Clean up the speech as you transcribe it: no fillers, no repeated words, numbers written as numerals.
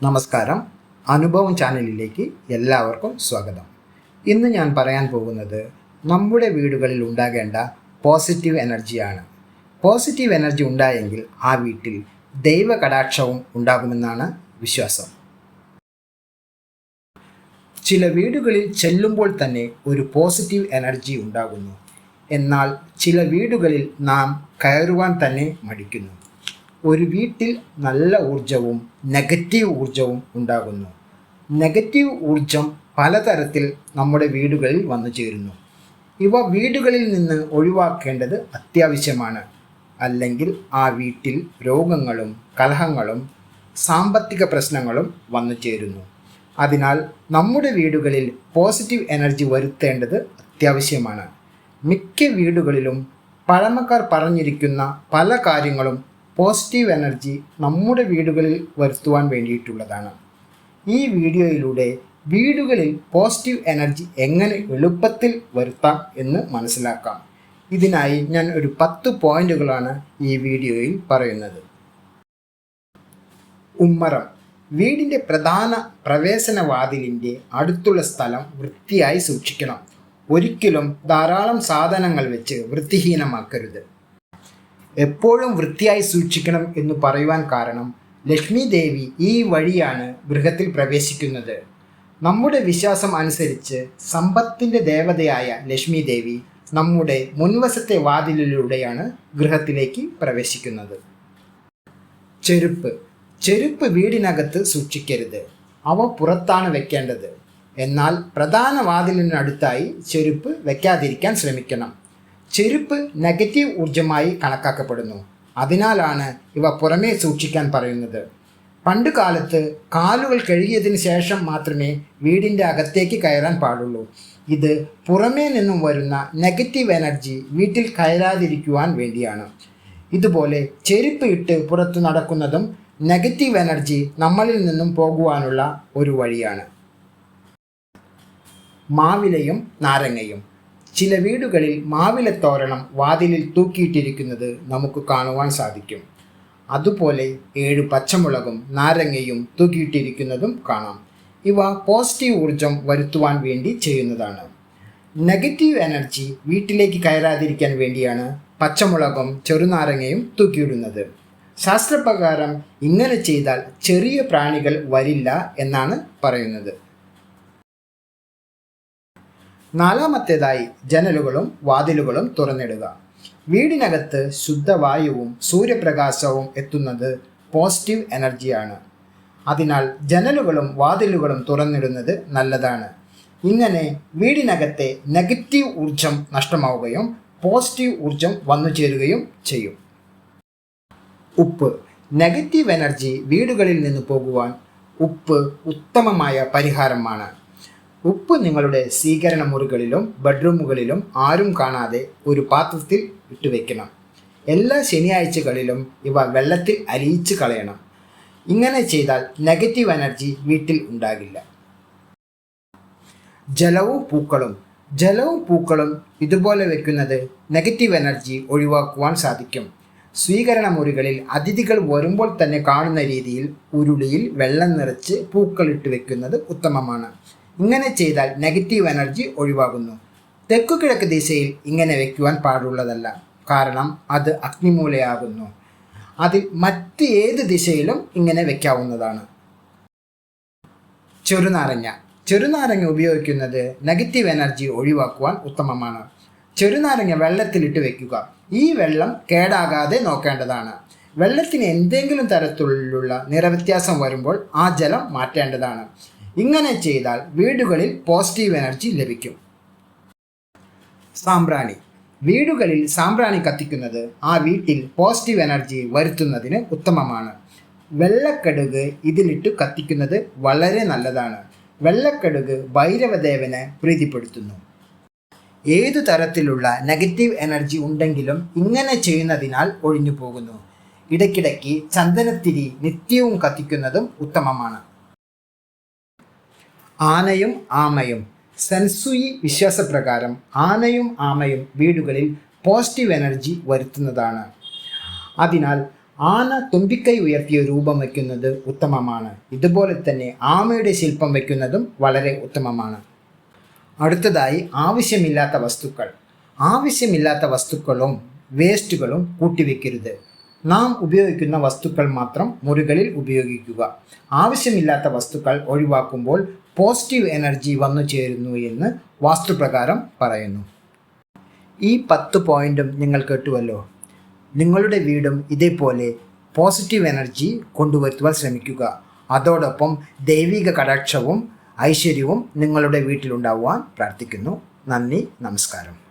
നമസ്കാരം. അനുഭവം ചാനലിലേക്ക് എല്ലാവർക്കും സ്വാഗതം. ഇന്ന് ഞാൻ പറയാൻ പോകുന്നത് നമ്മുടെ വീടുകളിൽ ഉണ്ടാകേണ്ട പോസിറ്റീവ് എനർജിയാണ്. പോസിറ്റീവ് എനർജി ഉണ്ടായെങ്കിൽ ആ വീട്ടിൽ ദൈവ കടാക്ഷവും ഉണ്ടാകുമെന്നാണ് വിശ്വാസം. ചില വീടുകളിൽ ചെല്ലുമ്പോൾ തന്നെ ഒരു പോസിറ്റീവ് എനർജി ഉണ്ടാകുന്നു. എന്നാൽ ചില വീടുകളിൽ നാം കയറുവാൻ തന്നെ മടിക്കുന്നു. ഒരു വീട്ടിൽ നല്ല ഊർജവും നെഗറ്റീവ് ഊർജവും ഉണ്ടാകുന്നു. നെഗറ്റീവ് ഊർജം പലതരത്തിൽ നമ്മുടെ വീടുകളിൽ വന്നു ചേരുന്നു. ഇവ വീടുകളിൽ നിന്ന് ഒഴിവാക്കേണ്ടത് അത്യാവശ്യമാണ്. അല്ലെങ്കിൽ ആ വീട്ടിൽ രോഗങ്ങളും കലഹങ്ങളും സാമ്പത്തിക പ്രശ്നങ്ങളും വന്നു ചേരുന്നു. അതിനാൽ നമ്മുടെ വീടുകളിൽ പോസിറ്റീവ് എനർജി വരുത്തേണ്ടത് അത്യാവശ്യമാണ്. മിക്ക വീടുകളിലും പഴമക്കാർ പറഞ്ഞിരിക്കുന്ന പല കാര്യങ്ങളും പോസിറ്റീവ് എനർജി നമ്മുടെ വീടുകളിൽ വരുത്തുവാൻ വേണ്ടിയിട്ടുള്ളതാണ്. ഈ വീഡിയോയിലൂടെ വീടുകളിൽ പോസിറ്റീവ് എനർജി എങ്ങനെ എളുപ്പത്തിൽ വരുത്താം എന്ന് മനസ്സിലാക്കാം. ഇതിനായി ഞാൻ ഒരു 10 പോയിന്റുകളാണ് ഈ വീഡിയോയിൽ പറയുന്നത്. ഉമ്മറം. വീടിൻ്റെ പ്രധാന പ്രവേശന വാതിലിൻ്റെ അടുത്തുള്ള സ്ഥലം വൃത്തിയായി സൂക്ഷിക്കണം. ഒരിക്കലും ധാരാളം സാധനങ്ങൾ വെച്ച് വൃത്തിഹീനമാക്കരുത്. എപ്പോഴും വൃത്തിയായി സൂക്ഷിക്കണം എന്ന് പറയുവാൻ കാരണം ലക്ഷ്മി ദേവി ഈ വഴിയാണ് ഗൃഹത്തിൽ പ്രവേശിക്കുന്നത്. നമ്മുടെ വിശ്വാസം അനുസരിച്ച് സമ്പത്തിൻ്റെ ദേവതയായ ലക്ഷ്മി ദേവി നമ്മുടെ മുൻവശത്തെ വാതിലിലൂടെയാണ് ഗൃഹത്തിലേക്ക് പ്രവേശിക്കുന്നത്. ചെരുപ്പ് വീടിനകത്ത് സൂക്ഷിക്കരുത്. അവ പുറത്താണ് വെക്കേണ്ടത്. എന്നാൽ പ്രധാന വാതിലിനടുത്തായി ചെരുപ്പ് വെക്കാതിരിക്കാൻ ശ്രമിക്കണം. ചെരുപ്പ് നെഗറ്റീവ് ഊർജമായി കണക്കാക്കപ്പെടുന്നു. അതിനാലാണ് ഇവ പുറമേ സൂക്ഷിക്കാൻ പറയുന്നത്. പണ്ട് കാലത്ത് കാലുകൾ കഴുകിയതിന് ശേഷം മാത്രമേ വീടിൻ്റെ അകത്തേക്ക് കയറാൻ പാടുള്ളൂ. ഇത് പുറമേ നിന്നും വരുന്ന നെഗറ്റീവ് എനർജി വീട്ടിൽ കയറാതിരിക്കുവാൻ വേണ്ടിയാണ്. ഇതുപോലെ ചെരുപ്പ് ഇട്ട് പുറത്തു നടക്കുന്നതും നെഗറ്റീവ് എനർജി നമ്മളിൽ നിന്നും പോകുവാനുള്ള ഒരു വഴിയാണ്. മാവിലയും നാരങ്ങയും. ചില വീടുകളിൽ മാവിലത്തോരണം വാതിലിൽ തൂക്കിയിട്ടിരിക്കുന്നത് നമുക്ക് കാണുവാൻ സാധിക്കും. അതുപോലെ 7 പച്ചമുളകും നാരങ്ങയും തൂക്കിയിട്ടിരിക്കുന്നതും കാണാം. ഇവ പോസിറ്റീവ് ഊർജം വരുത്തുവാൻ വേണ്ടി ചെയ്യുന്നതാണ്. നെഗറ്റീവ് എനർജി വീട്ടിലേക്ക് കയറാതിരിക്കാൻ വേണ്ടിയാണ് പച്ചമുളകും ചെറുനാരങ്ങയും തൂക്കിയിടുന്നത്. ശാസ്ത്രപ്രകാരം ഇങ്ങനെ ചെയ്താൽ ചെറിയ പ്രാണികൾ വരില്ല എന്നാണ് പറയുന്നത്. നാലാമത്തേതായി ജനലുകളും വാതിലുകളും തുറന്നിടുക. വീടിനകത്ത് ശുദ്ധവായുവും സൂര്യപ്രകാശവും എത്തുന്നത് പോസിറ്റീവ് എനർജിയാണ്. അതിനാൽ ജനലുകളും വാതിലുകളും തുറന്നിടുന്നത് നല്ലതാണ്. ഇങ്ങനെ വീടിനകത്തെ നെഗറ്റീവ് ഊർജം നഷ്ടമാവുകയും പോസിറ്റീവ് ഊർജം വന്നു ചേരുകയും ചെയ്യും. ഉപ്പ്. നെഗറ്റീവ് എനർജി വീടുകളിൽ നിന്ന് പോകുവാൻ ഉപ്പ് ഉത്തമമായ പരിഹാരമാണ്. ഉപ്പ് നിങ്ങളുടെ സ്വീകരണ മുറികളിലും ബെഡ്റൂമുകളിലും ആരും കാണാതെ ഒരു പാത്രത്തിൽ ഇട്ടുവെക്കണം. എല്ലാ ശനിയാഴ്ചകളിലും ഇവ വെള്ളത്തിൽ അലിയിച്ച് കളയണം. ഇങ്ങനെ ചെയ്താൽ നെഗറ്റീവ് എനർജി വീട്ടിൽ ഉണ്ടാകില്ല. ജലവും പൂക്കളും ഇതുപോലെ വെക്കുന്നത് നെഗറ്റീവ് എനർജി ഒഴിവാക്കുവാൻ സാധിക്കും. സ്വീകരണ മുറികളിൽ അതിഥികൾ വരുമ്പോൾ തന്നെ കാണുന്ന രീതിയിൽ ഉരുളിയിൽ വെള്ളം നിറച്ച് പൂക്കളിട്ട് വെക്കുന്നത് ഉത്തമമാണ്. ഇങ്ങനെ ചെയ്താൽ നെഗറ്റീവ് എനർജി ഒഴിവാകുന്നു. തെക്കുകിഴക്ക് ദിശയിൽ ഇങ്ങനെ വയ്ക്കുവാൻ പാടുള്ളതല്ല. കാരണം അത് അഗ്നിമൂലയാകുന്നു. അതിൽ മറ്റ് ഏത് ദിശയിലും ഇങ്ങനെ വയ്ക്കാവുന്നതാണ്. ചെറുനാരങ്ങ ഉപയോഗിക്കുന്നത് നെഗറ്റീവ് എനർജി ഒഴിവാക്കുവാൻ ഉത്തമമാണ്. ചെറുനാരങ്ങ വെള്ളത്തിലിട്ട് വെക്കുക. ഈ വെള്ളം കേടാകാതെ നോക്കേണ്ടതാണ്. വെള്ളത്തിന് എന്തെങ്കിലും തരത്തിലുള്ള നിറവ്യത്യാസം വരുമ്പോൾ ആ ജലം മാറ്റേണ്ടതാണ്. ഇങ്ങനെ ചെയ്താൽ വീടുകളിൽ പോസിറ്റീവ് എനർജി ലഭിക്കും. സാമ്പ്രാണി. വീടുകളിൽ സാമ്പ്രാണി കത്തിക്കുന്നത് ആ വീട്ടിൽ പോസിറ്റീവ് എനർജി വരുത്തുന്നതിന് ഉത്തമമാണ്. വെള്ളക്കടുക് ഇതിലിട്ട് കത്തിക്കുന്നത് വളരെ നല്ലതാണ്. വെള്ളക്കടുക് ഭൈരവദേവനെ പ്രീതിപ്പെടുത്തുന്നു. ഏതു തരത്തിലുള്ള നെഗറ്റീവ് എനർജി ഉണ്ടെങ്കിലും ഇങ്ങനെ ചെയ്യുന്നതിനാൽ ഒഴിഞ്ഞു പോകുന്നു. ഇടയ്ക്കിടയ്ക്ക് ചന്ദനത്തിരി നിത്യവും കത്തിക്കുന്നതും ഉത്തമമാണ്. ആനയും ആമയും. സെൻസുയി വിശ്വാസപ്രകാരം ആനയും ആമയും വീടുകളിൽ പോസിറ്റീവ് എനർജി വരുത്തുന്നതാണ്. അതിനാൽ ആന തുമ്പിക്കൈ ഉയർത്തിയ രൂപം വയ്ക്കുന്നത് ഉത്തമമാണ്. ഇതുപോലെ തന്നെ ആമയുടെ ശില്പം വയ്ക്കുന്നതും വളരെ ഉത്തമമാണ്. അടുത്തതായി ആവശ്യമില്ലാത്ത വസ്തുക്കൾ. ആവശ്യമില്ലാത്ത വസ്തുക്കളും വേസ്റ്റുകളും കൂട്ടിവെക്കരുത്. നാം ഉപയോഗിക്കുന്ന വസ്തുക്കൾ മാത്രം മുറികളിൽ ഉപയോഗിക്കുക. ആവശ്യമില്ലാത്ത വസ്തുക്കൾ ഒഴിവാക്കുമ്പോൾ പോസിറ്റീവ് എനർജി വന്നു ചേരുന്നു എന്ന് വാസ്തുപ്രകാരം പറയുന്നു. ഈ 10 പോയിന്റും നിങ്ങൾ കേട്ടുവല്ലോ. നിങ്ങളുടെ വീടും ഇതേപോലെ പോസിറ്റീവ് എനർജി കൊണ്ടുവരുത്തുവാൻ ശ്രമിക്കുക. അതോടൊപ്പം ദൈവിക കടാക്ഷവും ഐശ്വര്യവും നിങ്ങളുടെ വീട്ടിലുണ്ടാവുവാൻ പ്രാർത്ഥിക്കുന്നു. നന്ദി, നമസ്കാരം.